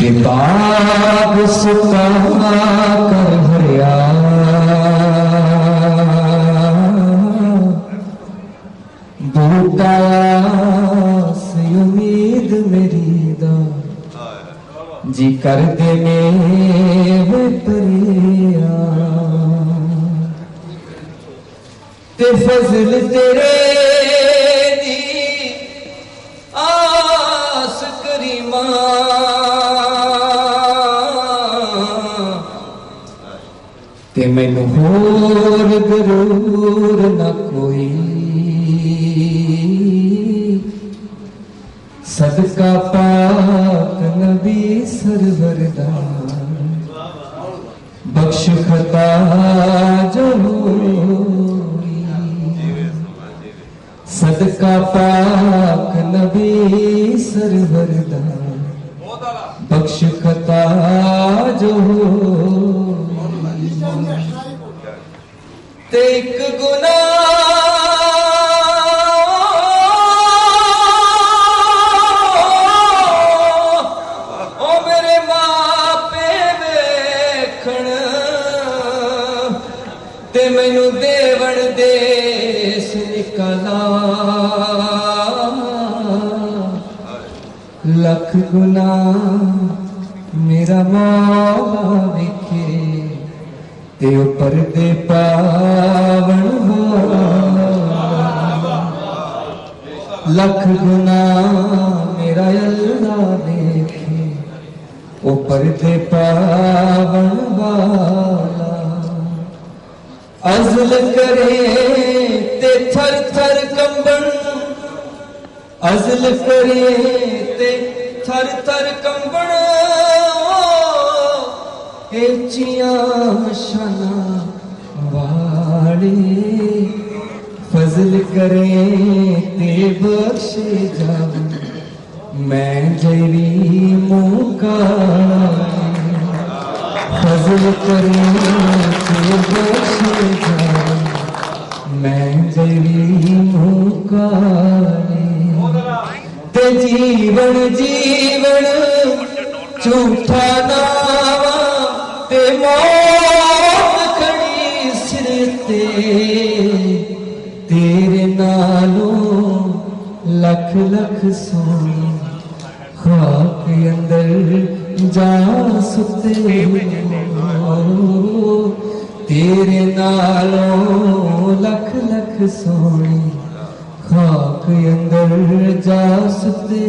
किताब सुखा कर भरिया बूटा से उम्मीद मेरी दा जी कर दे मेरे परिया ते फजल तेरे दी आस करीमा ते मैनू होर जरूर न कोई सदका पाक नबी सरवर दा बख्श खता जो सदका पाक नबी सरवर दा बख्श खता जो ते एक गुनाह ओ मेरे मापे वेखण ते मैनू देवण देस निकाला लख गुना मेरा मौला वेखे ते पर्दे पावन लख गुना मेरा अल्लाह देखे ओ पर्दे पावन वाला अज़ल करे ते थर थर कंबन अज़ल करे ते थर थर कंबन शाना वाले फजल करे ते बख्शे जाव मैं जरी मुका फजल करे ते बख्शे जाव मैं जरी मुका ते जीवन जीवन झूठा नावा ते मौत खड़ी सिर ते तेरे नालों लख लख सोनी खाक अंदर जा सुते तेरे नालों लख लख सोनी खाक अंदर जा सुते